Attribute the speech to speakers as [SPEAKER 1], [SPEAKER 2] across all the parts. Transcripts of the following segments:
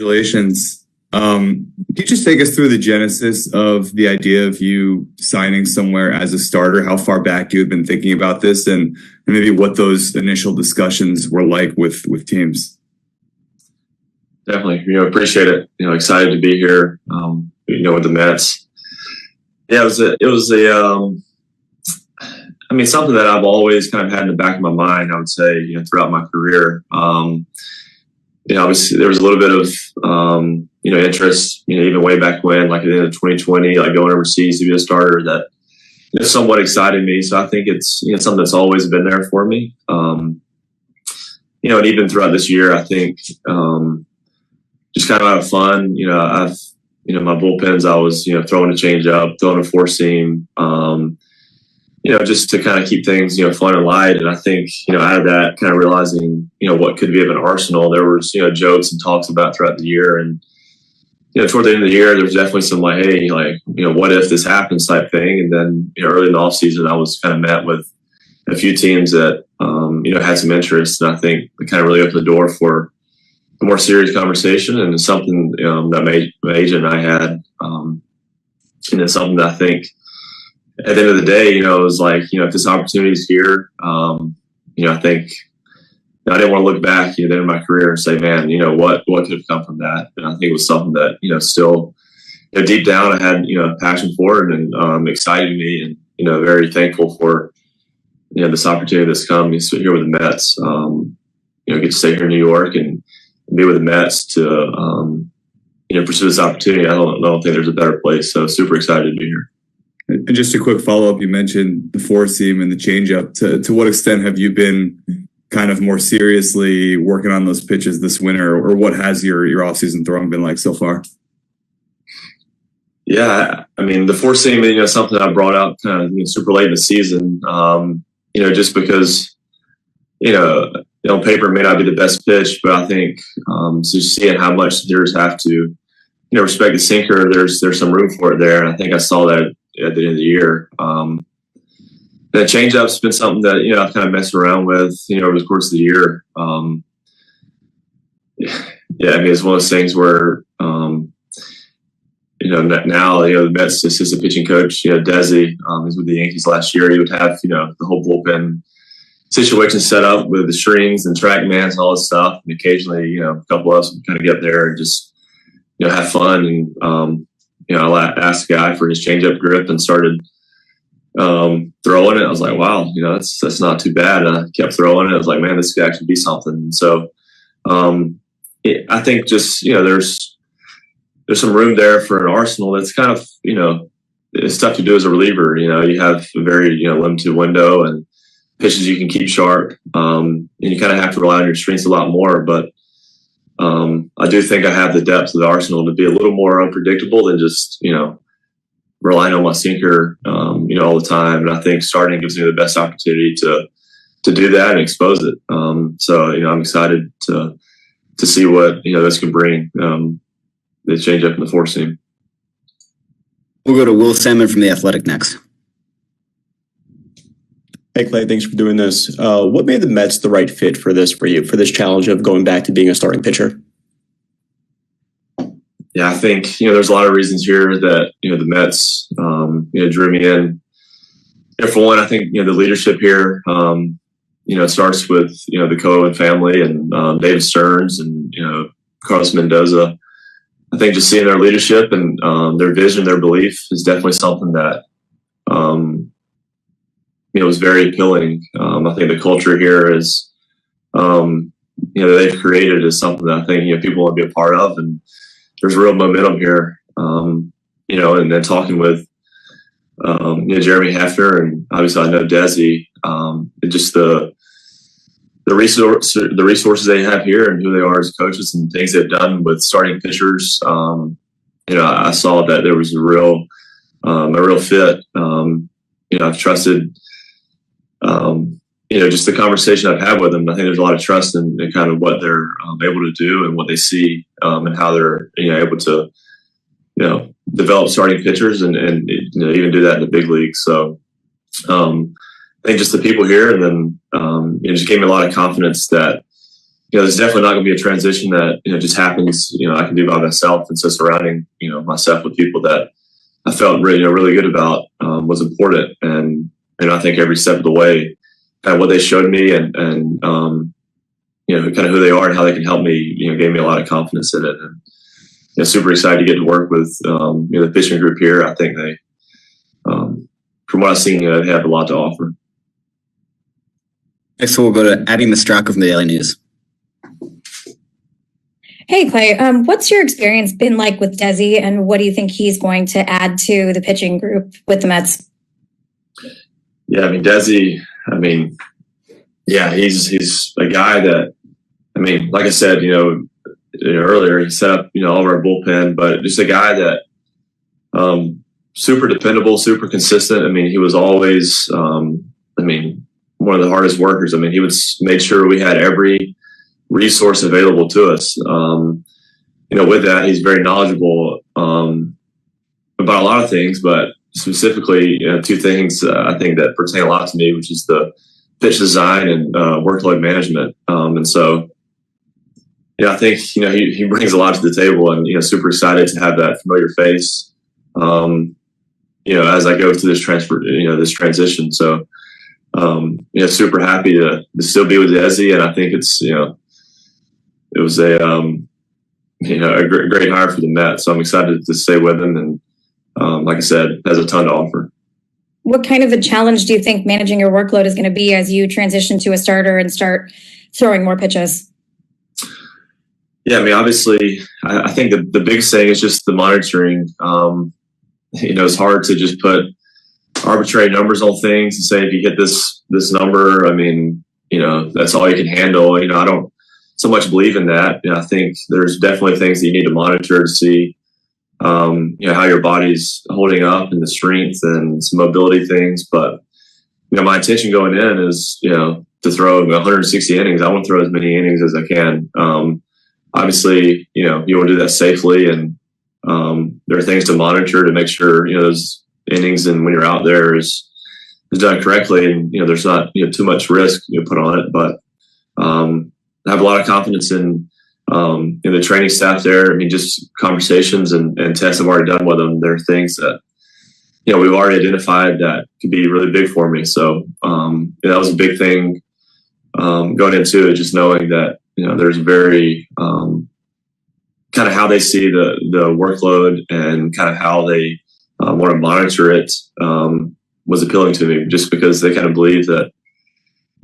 [SPEAKER 1] Congratulations. Can you just take us through the genesis of the idea of you signing somewhere as a starter, how far back you had been thinking about this, and maybe what those initial discussions were like with teams?
[SPEAKER 2] Definitely, appreciate it. Excited to be here, with the Mets. Yeah, it was something that I've always kind of had in the back of my mind, I would say, throughout my career. Obviously there was a little bit of, interest, even way back when, like at the end of 2020, like going overseas to be a starter, that somewhat excited me. So I think it's, something that's always been there for me. And even throughout this year, I think, just kind of out of fun, my bullpens, I was, throwing a change up, throwing a four seam, just to kind of keep things, fun and light. And I think, out of that, kind of realizing, what could be of an arsenal, there was, jokes and talks about throughout the year. And, toward the end of the year, there was definitely some like, hey, what if this happens type thing. And then, early in the off season, I was kind of met with a few teams that, had some interest. And I think it kind of really opened the door for a more serious conversation, and something, that my agent and I had, and it's something that I think, at the end of the day, it was like, if this opportunity is here, I think I didn't want to look back, then in my career and say, man, what could have come from that? And I think it was something that, still, deep down I had, passion for it, and excited me, and, very thankful for, this opportunity that's come here with the Mets, get to stay here in New York and be with the Mets to, pursue this opportunity. I don't think there's a better place. So super excited to be here.
[SPEAKER 1] And just a quick follow-up, you mentioned the four seam and the changeup. To what extent have you been kind of more seriously working on those pitches this winter, or what has your offseason throwing been like so far?
[SPEAKER 2] Yeah, the four seam, something I brought out kind of super late in the season, just because, on paper it may not be the best pitch, but I think just seeing how much hitters have to, respect the sinker, there's some room for it there. And I think I saw that at the end of the year. The changeup's been something that, I've kind of messed around with, over the course of the year. It's one of those things where, now, the Mets assistant pitching coach, Desi, he was with the Yankees last year. He would have, the whole bullpen situation set up with the strings and track mans and all this stuff. And occasionally, a couple of us would kind of get there and just, have fun. And, I asked the guy for his changeup grip and started throwing it. I was like, wow, that's not too bad. And I kept throwing it. I was like, man, this could actually be something. And so I think just, there's some room there for an arsenal that's kind of, it's tough to do as a reliever. You have a very, limited window and pitches you can keep sharp. And you kind of have to rely on your strengths a lot more. But I do think I have the depth of the arsenal to be a little more unpredictable than just, relying on my sinker, all the time. And I think starting gives me the best opportunity to do that and expose it. So, I'm excited to see what, this can bring, the change up in the four seam.
[SPEAKER 3] We'll go to Will Salmon from The Athletic next.
[SPEAKER 4] Hey, Clay, thanks for doing this. What made the Mets the right fit for this challenge of going back to being a starting pitcher?
[SPEAKER 2] Yeah, I think, there's a lot of reasons here that, the Mets, drew me in. For one, I think, the leadership here, starts with, the Cohen family and David Stearns and, Carlos Mendoza. I think just seeing their leadership and their vision, their belief is definitely something that, was very appealing. I think the culture here is, that they've created is something that I think, people want to be a part of. And there's real momentum here, and then talking with, Jeremy Hefner, and obviously I know Desi, and just the resources they have here and who they are as coaches and things they've done with starting pitchers. I saw that there was a real fit. I've trusted, just the conversation I've had with them. I think there's a lot of trust in kind of what they're able to do and what they see, and how they're, able to, develop starting pitchers and even do that in the big leagues. So, I think just the people here, and then, it just gave me a lot of confidence that, there's definitely not going to be a transition that, just happens, I can do by myself. And so surrounding, myself with people that I felt really, really good about was important. And, I think every step of the way, kind of what they showed me and kind of who they are and how they can help me, gave me a lot of confidence in it. And super excited to get to work with, the pitching group here. I think they, from what I've seen, they have a lot to offer.
[SPEAKER 3] Next, we'll go to Abby Mastraka from the Daily News.
[SPEAKER 5] Hey, Clay, what's your experience been like with Desi, and what do you think he's going to add to the pitching group with the Mets?
[SPEAKER 2] Yeah, Desi, he's a guy that, like I said, earlier, he set up, all of our bullpen, but just a guy that, super dependable, super consistent. He was always, one of the hardest workers. He would make sure we had every resource available to us. With that, he's very knowledgeable about a lot of things, but specifically, two things I think that pertain a lot to me, which is the pitch design and workload management. And so, I think he brings a lot to the table, and super excited to have that familiar face. As I go through this this transition. So, super happy to still be with Desi, and I think it's it was a great hire for the Mets. So I'm excited to stay with him, and like I said, has a ton to offer.
[SPEAKER 5] What kind of a challenge do you think managing your workload is going to be as you transition to a starter and start throwing more pitches?
[SPEAKER 2] Yeah, obviously, I think the biggest thing is just the monitoring. It's hard to just put arbitrary numbers on things and say if you hit this number, that's all you can handle. I don't so much believe in that. I think there's definitely things that you need to monitor to see, how your body's holding up and the strength and some mobility things. But, my intention going in is, to throw 160 innings. I want to throw as many innings as I can. Obviously, you want to do that safely, and there are things to monitor to make sure, those innings and when you're out there is done correctly, and there's not too much risk put on it. But I have a lot of confidence in the training staff there. Just conversations and tests I've already done with them. There are things that we've already identified that could be really big for me. So that was a big thing going into it, just knowing that there's very kind of how they see the workload and kind of how they want to monitor it was appealing to me, just because they kind of believe that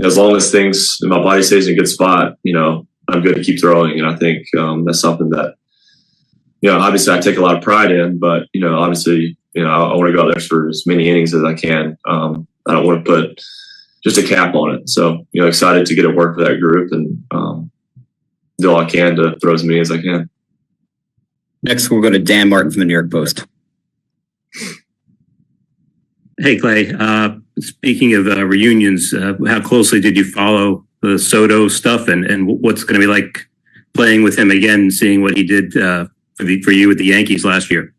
[SPEAKER 2] as long as things in my body stays in a good spot, I'm good to keep throwing. And I think that's something that, obviously I take a lot of pride in, but, obviously, I want to go out there for as many innings as I can. I don't want to put just a cap on it. So, excited to get to work with that group and do all I can to throw as many as I can.
[SPEAKER 3] Next, we'll go to Dan Martin from the New York Post.
[SPEAKER 6] Hey, Clay. Speaking of reunions, how closely did you follow the Soto stuff, and what's going to be like playing with him again, seeing what he did for you with the Yankees last year?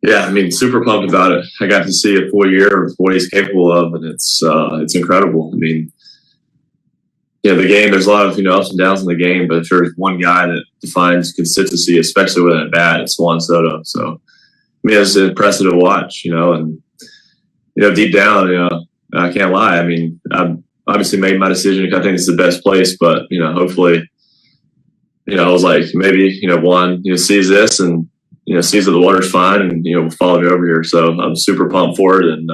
[SPEAKER 2] Yeah, super pumped about it. I got to see a full year of what he's capable of, and it's incredible. The game, there's a lot of ups and downs in the game, but if there's one guy that defines consistency, especially with a bat, it's Juan Soto. So it's impressive to watch, and deep down, I can't lie. I've obviously made my decision. I think it's the best place, but hopefully, I was like, maybe Juan sees this and sees that the water's fine, and will follow me over here. So I'm super pumped for it, and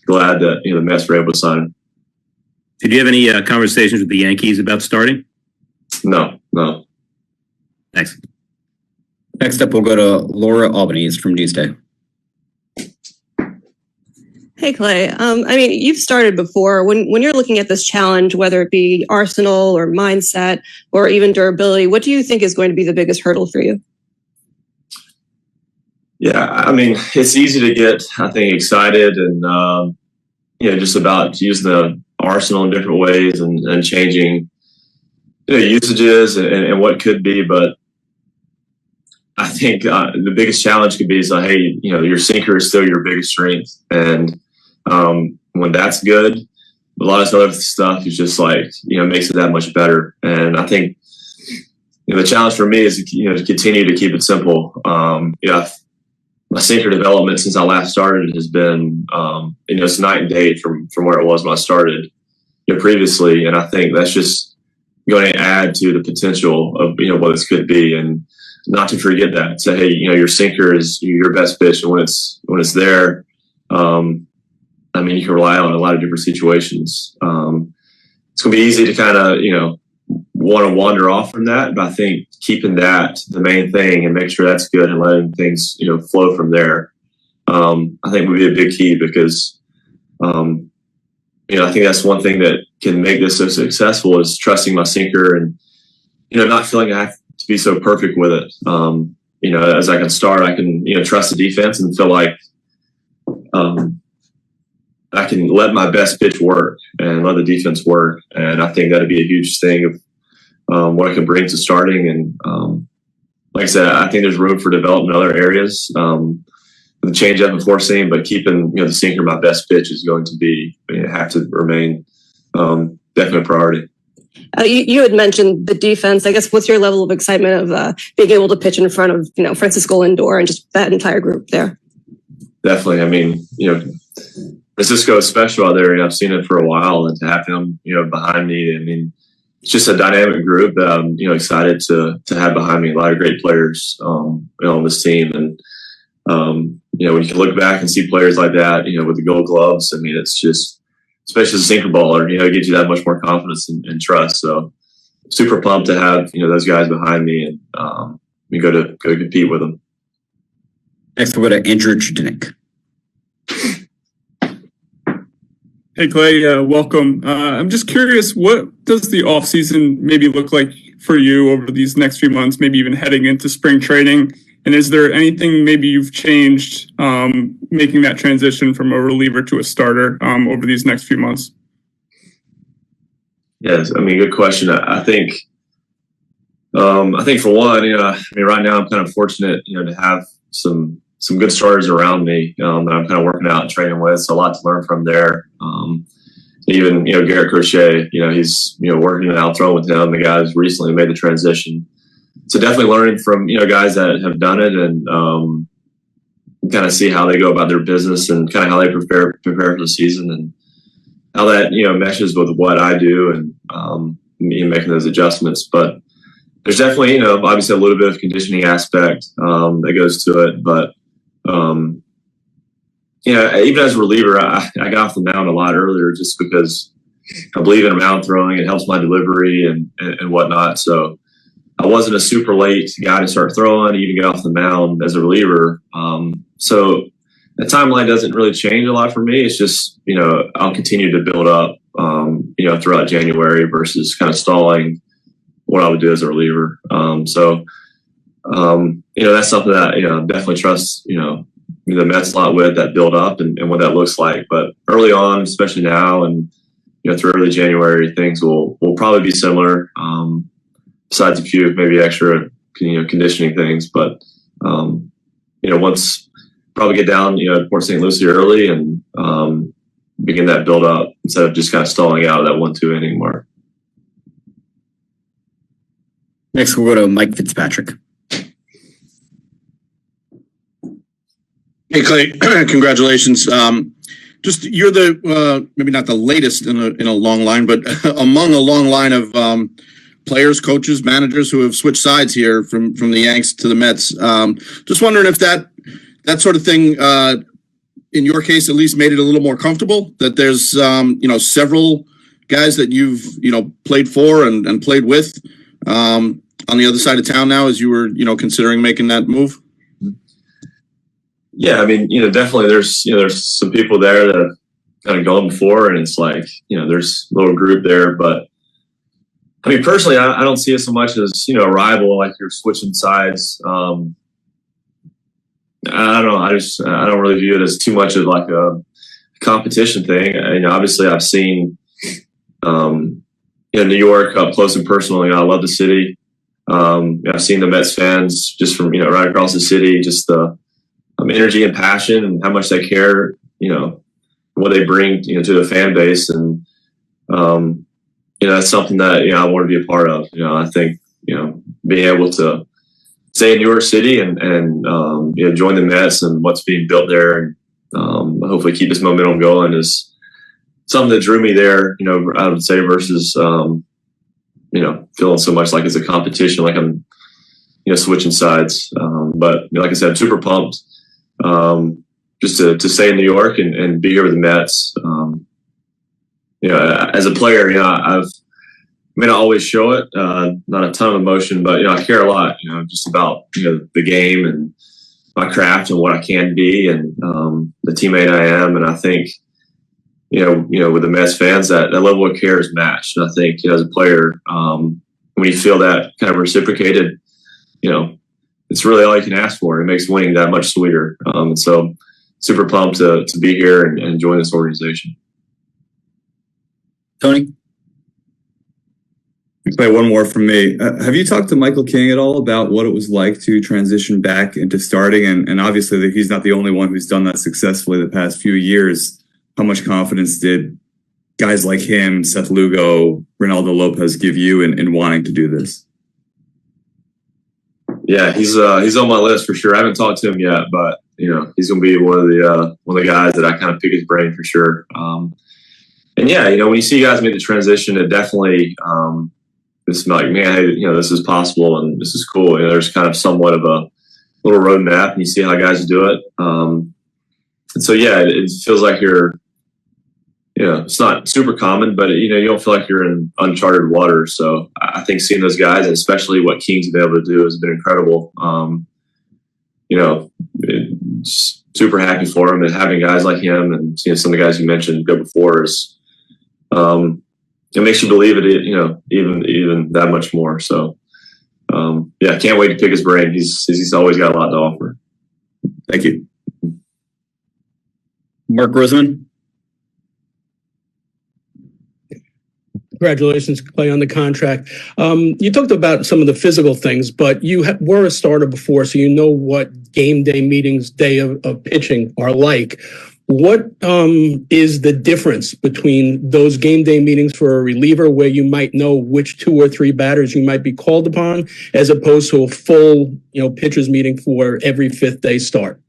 [SPEAKER 2] glad that the Mets were able to sign him.
[SPEAKER 6] Did you have any conversations with the Yankees about starting?
[SPEAKER 2] No.
[SPEAKER 6] Thanks.
[SPEAKER 3] Next up, we'll go to Laura Albanese from Newsday.
[SPEAKER 7] Hey, Clay. You've started before. When you're looking at this challenge, whether it be arsenal or mindset or even durability, what do you think is going to be the biggest hurdle for you?
[SPEAKER 2] Yeah, it's easy to get, I think, excited and, just about using the arsenal in different ways and changing, usages and what could be. But I think the biggest challenge could be is, your sinker is still your biggest strength. And when that's good, a lot of this other stuff is just like, makes it that much better. And I think, the challenge for me is, to continue to keep it simple. My sinker development since I last started has been, it's night and day from where it was when I started, previously. And I think that's just going to add to the potential of, what this could be. And not to forget that. So, hey, your sinker is your best pitch. And when it's there, you can rely on a lot of different situations. It's going to be easy to kind of, want to wander off from that, but I think keeping that the main thing and make sure that's good and letting things, flow from there, I think would be a big key because, I think that's one thing that can make this so successful is trusting my sinker and, not feeling I have to be so perfect with it. As I can start, I can, trust the defense and feel like, I can let my best pitch work and let the defense work. And I think that'd be a huge thing of what I can bring to starting. And like I said, I think there's room for development in other areas. The change up and four seam, but keeping the sinker my best pitch is going to be have to remain definitely a priority.
[SPEAKER 7] You had mentioned the defense. I guess what's your level of excitement of being able to pitch in front of Francisco Lindor and just that entire group there? Definitely.
[SPEAKER 2] Francisco is special out there. I've seen it for a while, and to have him behind me, it's just a dynamic group that I'm excited to have behind me. A lot of great players on this team, and when you can look back and see players like that, with the Gold Gloves, it's just, especially as a sinker baller, it gives you that much more confidence and trust. So super pumped to have those guys behind me and we go to compete with them.
[SPEAKER 3] Next, we'll go to Andrew Chudnik.
[SPEAKER 8] Hey, Clay, welcome. I'm just curious, what does the offseason maybe look like for you over these next few months, maybe even heading into spring training? And is there anything maybe you've changed making that transition from a reliever to a starter over these next few months?
[SPEAKER 2] Yes, good question. I think for one, right now I'm kind of fortunate, to have some good starters around me that I'm kind of working out and training with. So a lot to learn from there. Even, Garrett Crochet, he's, working it out, throwing with him. The guys recently made the transition. So definitely learning from, guys that have done it and kind of see how they go about their business and kind of how they prepare for the season and how that, meshes with what I do and me making those adjustments. But there's definitely, obviously a little bit of conditioning aspect that goes to it. But even as a reliever, I got off the mound a lot earlier just because I believe in mound throwing. It helps my delivery and whatnot. So I wasn't a super late guy to start throwing, even get off the mound as a reliever. So the timeline doesn't really change a lot for me. It's just, I'll continue to build up, throughout January versus kind of stalling what I would do as a reliever. So that's something that, definitely trust, the Mets a lot with that build up and what that looks like. But early on, especially now and, through early January, things will probably be similar. Besides a few maybe extra, conditioning things. But, once probably get down, to Port St. Lucie early and begin that build up instead of just kind of stalling out of that 1-2 inning mark.
[SPEAKER 3] Next, we'll go to Mike Fitzpatrick.
[SPEAKER 9] Hey, Clay, congratulations. Just you're the maybe not the latest in a long line, but among a long line of players, coaches, managers who have switched sides here from the Yanks to the Mets. Just wondering if that sort of thing, in your case, at least made it a little more comfortable that there's several guys that you've played for and played with on the other side of town now as you were considering making that move.
[SPEAKER 2] Yeah, definitely there's some people there that have kind of gone before, and it's like, there's a little group there. But personally, I don't see it so much as, a rival, like you're switching sides. I don't know. I don't really view it as too much of like a competition thing. Obviously I've seen, New York up close and personal. I love the city. I've seen the Mets fans just from, right across the city, just the energy and passion and how much they care, what they bring to the fan base. And That's something that, I want to be a part of. I think, being able to stay in New York City and join the Mets and what's being built there, and hopefully keep this momentum going is something that drew me there, I would say, versus, feeling so much like it's a competition, like I'm, switching sides. But like I said, I'm super pumped just to stay in New York and be here with the Mets. As a player, I always show it, not a ton of emotion, but, I care a lot, just about, the game and my craft and what I can be and the teammate I am. And I think, with the Mets fans, that level of care is matched. And I think, as a player, when you feel that kind of reciprocated, it's really all you can ask for. It makes winning that much sweeter. And so super pumped to be here and join this organization.
[SPEAKER 3] Tony?
[SPEAKER 1] Play one more from me. Have you talked to Michael King at all about what it was like to transition back into starting? And obviously he's not the only one who's done that successfully the past few years. How much confidence did guys like him, Seth Lugo, Ronaldo Lopez give you in wanting to do this?
[SPEAKER 2] Yeah, he's on my list for sure. I haven't talked to him yet, but he's going to be one of the guys that I kind of pick his brain for sure. And yeah, when you see guys make the transition, it definitely it's like, man, hey, this is possible and this is cool. There's kind of somewhat of a little roadmap, and you see how guys do it. And so yeah, it feels like you're, it's not super common, but you don't feel like you're in uncharted waters. So I think seeing those guys, and especially what King's been able to do, has been incredible. Super happy for him, and having guys like him and seeing some of the guys you mentioned go before is, it makes you believe it, even that much more. So, yeah, can't wait to pick his brain. He's always got a lot to offer.
[SPEAKER 1] Thank you.
[SPEAKER 3] Mark Rosenman?
[SPEAKER 10] Congratulations, Clay, on the contract. You talked about some of the physical things, but you were a starter before, so you know what game day meetings, day of pitching are like. What is the difference between those game day meetings for a reliever where you might know which 2 or 3 batters you might be called upon, as opposed to a full, pitchers meeting for every 5th day start?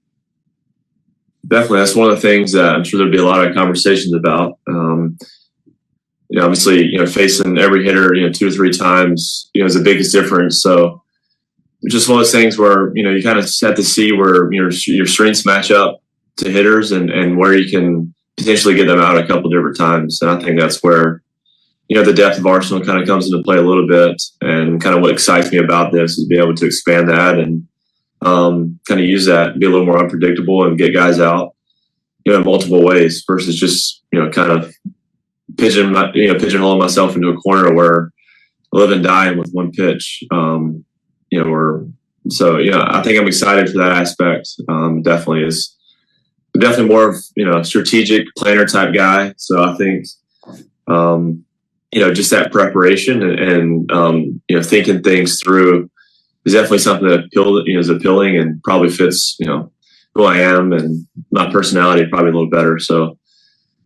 [SPEAKER 2] Definitely. That's one of the things that I'm sure there'd be a lot of conversations about. Obviously, facing every hitter, 2 or 3 times, is the biggest difference. So it's just one of those things where, you kind of have to see where your strengths match up to hitters and where you can potentially get them out a couple different times. And I think that's where, the depth of Arsenal kind of comes into play a little bit. And kind of what excites me about this is being able to expand that and kind of use that, be a little more unpredictable and get guys out, in multiple ways versus just, kind of pigeonholing myself into a corner where I live and die with one pitch. I think I'm excited for that aspect. Definitely more of, strategic planner type guy. So I think, just that preparation and thinking things through is definitely something that is appealing and probably fits, who I am and my personality probably a little better. So,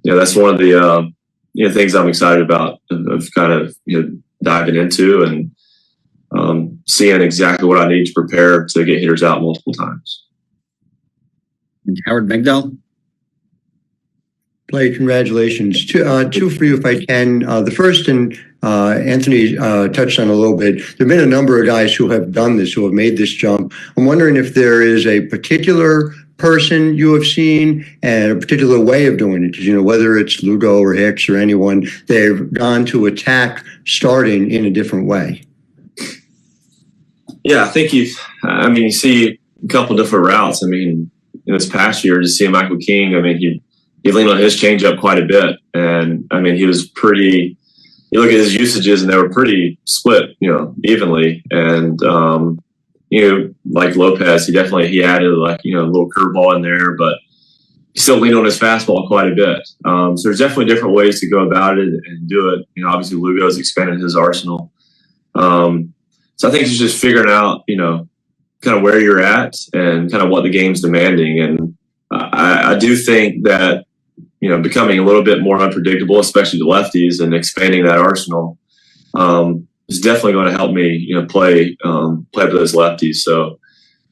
[SPEAKER 2] that's one of the, things I'm excited about of kind of, diving into and seeing exactly what I need to prepare to get hitters out multiple times.
[SPEAKER 3] Howard Megdal?
[SPEAKER 11] Clay, congratulations. Two for you if I can. The first, and Anthony touched on a little bit, there have been a number of guys who have done this, who have made this jump. I'm wondering if there is a particular person you have seen and a particular way of doing it, because, whether it's Lugo or Hicks or anyone, they've gone to attack starting in a different way.
[SPEAKER 2] Yeah, I think you see a couple different routes. In this past year, to see Michael King, he leaned on his changeup quite a bit. And, he was pretty, you look at his usages and they were pretty split, evenly. And, like Lopez, he added a little curveball in there, but he still leaned on his fastball quite a bit. So there's definitely different ways to go about it and do it. Obviously Lugo's expanded his arsenal. So I think it's just figuring out, kind of where you're at and kind of what the game's demanding. And I do think that, becoming a little bit more unpredictable, especially the lefties, and expanding that arsenal is definitely going to help me, play for those lefties. So,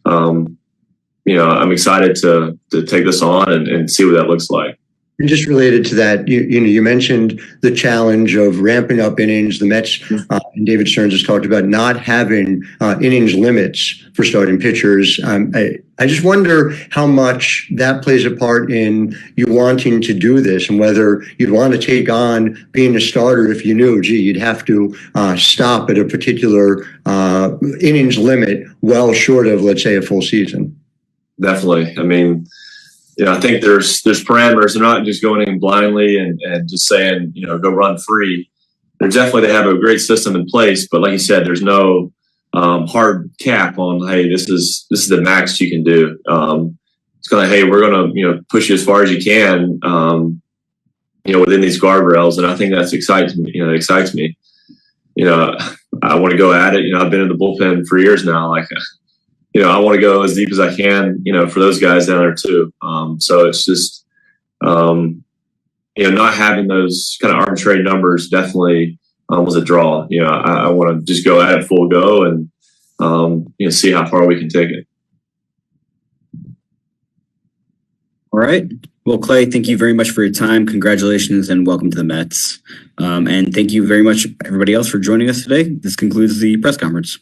[SPEAKER 2] I'm excited to take this on and see what that looks like.
[SPEAKER 11] And just related to that, you mentioned the challenge of ramping up innings. The Mets and David Stearns has talked about not having innings limits for starting pitchers. I just wonder how much that plays a part in you wanting to do this, and whether you'd want to take on being a starter if you knew, you'd have to stop at a particular innings limit well short of, let's say, a full season.
[SPEAKER 2] Definitely. I mean, I think there's parameters. They're not just going in blindly and just saying, go run free. They have a great system in place, but like you said, there's no hard cap on, hey, this is the max you can do. It's kind of, hey, we're going to push you as far as you can, within these guardrails, and I think that's excites me. It excites me. I want to go at it. I've been in the bullpen for years now. Like, I want to go as deep as I can, for those guys down there too. So it's just, not having those kind of arbitrary numbers definitely was a draw. I want to just go at it full go and, see how far we can take it.
[SPEAKER 3] All right. Well, Clay, thank you very much for your time. Congratulations and welcome to the Mets. And thank you very much, everybody else, for joining us today. This concludes the press conference.